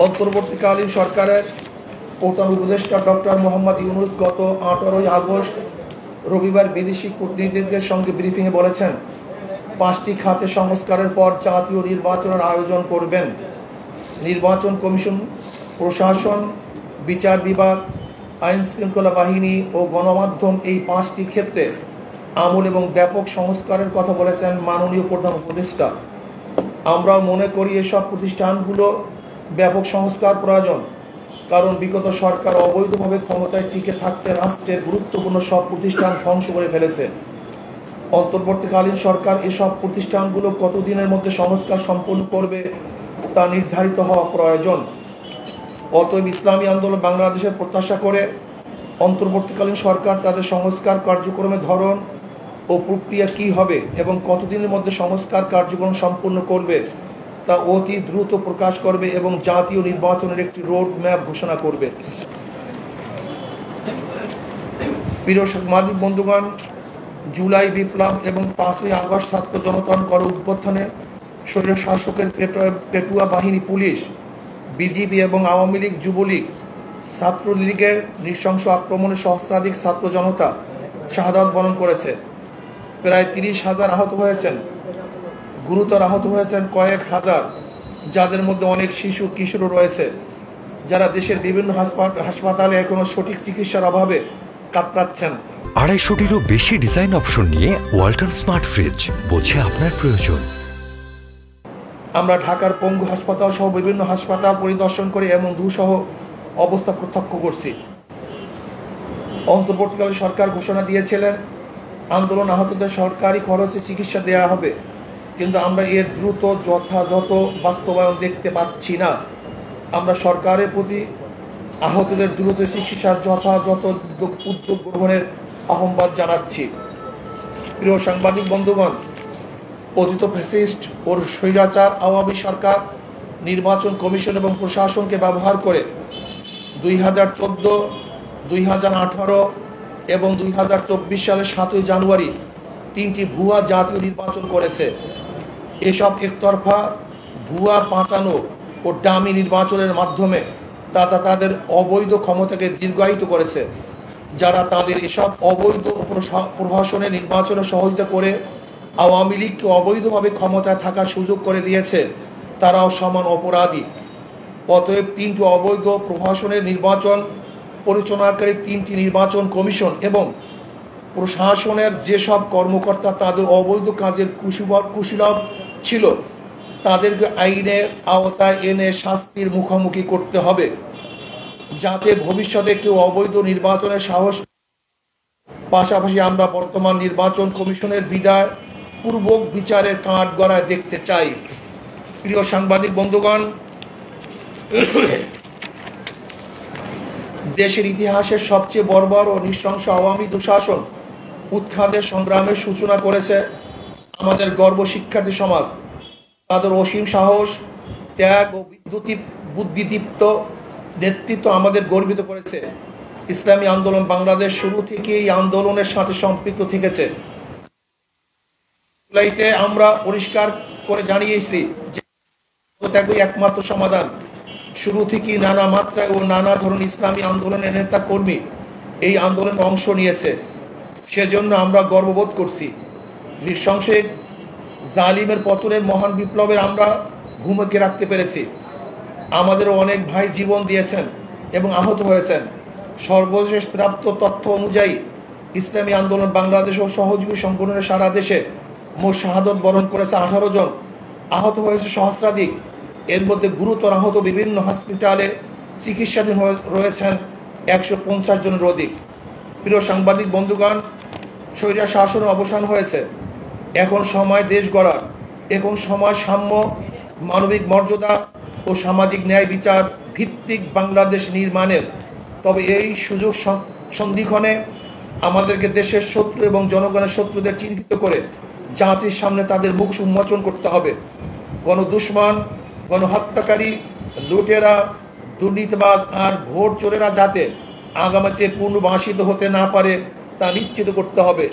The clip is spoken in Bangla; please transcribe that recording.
অন্তর্বর্তীকালীন সরকারের প্রধান উপদেষ্টা ডক্টর মোহাম্মদ ইউনূস গত 18 আগস্ট রবিবার বিদেশি কূটনীতিকদের সঙ্গে ব্রিফিংয়ে বলেছেন, 5টি খাতে সংস্কারের পর জাতীয় নির্বাচনের আয়োজন করবেন। নির্বাচন কমিশন, প্রশাসন, বিচার বিভাগ, আইন শৃঙ্খলা বাহিনী ও গণমাধ্যম, এই 5টি ক্ষেত্রে আমূল এবং ব্যাপক সংস্কারের কথা বলেছেন মাননীয় প্রধান উপদেষ্টা। আমরা মনে করি এসব প্রতিষ্ঠানগুলো ব্যাপক সংস্কার প্রয়োজন, কারণ বিগত সরকার অবৈধভাবে ক্ষমতায় টিকে থাকতে রাষ্ট্রের গুরুত্বপূর্ণ সব প্রতিষ্ঠান ধ্বংস করে ফেলেছে। অন্তর্বর্তীকালীন সরকার এসব প্রতিষ্ঠানগুলো কতদিনের মধ্যে সংস্কার সম্পন্ন করবে তা নির্ধারিত হওয়া প্রয়োজন। অতএব ইসলামী আন্দোলন বাংলাদেশের প্রত্যাশা করে অন্তর্বর্তীকালীন সরকার তাদের সংস্কার কার্যক্রমের ধরন ও প্রক্রিয়া কী হবে এবং কতদিনের মধ্যে সংস্কার কার্যক্রম সম্পন্ন করবে তা অতি দ্রুত প্রকাশ করবে এবং জাতীয় নির্বাচনের একটি রোড ম্যাপ ঘোষণা করবে। প্রিয় সাংবাদিক বন্ধুগণ, জুলাই বিপ্লব এবং 5ই আগস্ট ছাত্র জনতার গণ অভ্যুত্থানে স্বৈর শাসকের পেটুয়া বাহিনী, পুলিশ, বিজিবি এবং আওয়ামী লীগ, যুবলীগ, ছাত্রলীগের নৃশংস আক্রমণে সহস্রাধিক ছাত্র জনতা শাহাদাত বরণ করেছে। প্রায় 30,000 আহত হয়েছেন, গুরুতর আহত হয়েছেন কয়েক হাজার, যাদের মধ্যে অনেক শিশু কিশোর রয়েছে, যারা দেশের বিভিন্ন হাসপাতালে এখনো সঠিক চিকিৎসার অভাবে কাতরাচ্ছেন। 250-টিরও বেশি ডিজাইন অপশন নিয়ে ওয়ালটন স্মার্ট ফ্রিজ, বোঝে আপনার প্রয়োজন। আমরা ঢাকার পঙ্গু হাসপাতাল সহ বিভিন্ন হাসপাতাল পরিদর্শন করে এমন দুঃসহ অবস্থা প্রত্যক্ষ করছি। অন্তর্বর্তীকালীন সরকার ঘোষণা দিয়েছিলেন আন্দোলন আহতদের সরকারি খরচে চিকিৎসা দেওয়া হবে, কিন্তু আমরা এর দ্রুত যথাযথ বাস্তবায়ন দেখতে পাচ্ছি না। আমরা সরকারের প্রতি আহতদের দ্রুত চিকিৎসার যথাযথ উদ্যোগ গ্রহণের আহ্বান জানাচ্ছি। প্রিয় সাংবাদিক বন্ধুগণ, অতীত ফ্যাসিস্ট ও স্বৈরাচার আওয়ামী সরকার নির্বাচন কমিশন এবং প্রশাসনকে ব্যবহার করে 2014, 2018 এবং 2024 সালের 7ই জানুয়ারি 3টি ভুয়া জাতীয় নির্বাচন করেছে। এসব একতরফা, ভুয়া, পাতানো ও ডামি নির্বাচনের মাধ্যমে তাদের অবৈধ ক্ষমতাকে দীর্ঘায়িত করেছে। যারা তাদের এসব অবৈধ প্রশাসনের নির্বাচনে সহযোগিতা করে আওয়ামী লীগকে অবৈধভাবে ক্ষমতায় থাকার সুযোগ করে দিয়েছে, তারাও সমান অপরাধী। অতএব 3টি অবৈধ প্রশাসনের নির্বাচন পরিচালনাকারী 3টি নির্বাচন কমিশন এবং প্রশাসনের যেসব কর্মকর্তা তাদের অবৈধ কাজের কুশীলব ছিল, তাদেরকে আইনের আওতায় এনে শাস্তির মুখোমুখি করতে হবে, যাতে ভবিষ্যতে কেউ অবৈধ নির্বাচনের সাহস। পাশাপাশি আমরা বর্তমান নির্বাচন কমিশনের বিদায় পূর্বক বিচারের কাঠ গড়ায় দেখতে চাই। প্রিয় সাংবাদিক বন্ধুগণ, দেশের ইতিহাসের সবচেয়ে বর্বর ও নৃশংস আওয়ামী দুঃশাসন উৎখাতের সংগ্রামের সূচনা করেছে আমাদের গর্ব শিক্ষার্থী সমাজ। তাদের অসীম সাহস, ত্যাগ ও বুদ্ধিদীপ্ত নেতৃত্ব আমাদের গর্বিত করেছে। ইসলামী আন্দোলন বাংলাদেশ শুরু থেকে এই আন্দোলনের সাথে সম্পৃক্ত থেকেছে। জুলাইতে আমরা পরিষ্কার করে জানিয়েছি যে ত্যাগই একমাত্র সমাধান। শুরু থেকেই নানা মাত্রায় ও নানা ধরনের ইসলামী আন্দোলনের নেতা কর্মী এই আন্দোলনে অংশ নিয়েছে। সেজন্য আমরা গর্ববোধ করছি। নৃশংস জালিমের পতনের মহান বিপ্লবের আমরা ভূমিকা রাখতে পেরেছি। আমাদেরও অনেক ভাই জীবন দিয়েছেন এবং আহত হয়েছেন। সর্বশেষ প্রাপ্ত তথ্য অনুযায়ী ইসলামী আন্দোলন বাংলাদেশ ও সহযোগী সংগঠনের সারা দেশে মোট শাহাদত বরণ করেছে 18 জন, আহত হয়েছে সহস্রাধিক। এর মধ্যে গুরুতর আহত বিভিন্ন হসপিটালে চিকিৎসাধীন রয়েছেন 150 জনের অধিক। প্রিয় সাংবাদিক বন্ধুগণ, স্বৈরা শাসনের অবসান হয়েছে। এখন সময় দেশ গড়ার, এখন সময় সাম্য, মানবিক মর্যাদা ও সামাজিক ন্যায় বিচার ভিত্তিক বাংলাদেশ নির্মাণের। তবে এই সুযোগ সন্ধিক্ষণে আমাদেরকে দেশের শত্রু এবং জনগণের শত্রুদের চিহ্নিত করে জাতির সামনে তাদের মুখ উন্মোচন করতে হবে। গণদুশমন, গণহত্যাকারী, লুটেরা, দুর্নীতিবাজ আর ভোট চোরেরা যাতে আগামীতে পুনর্বাসিত হতে না পারে তা নিশ্চিত করতে হবে।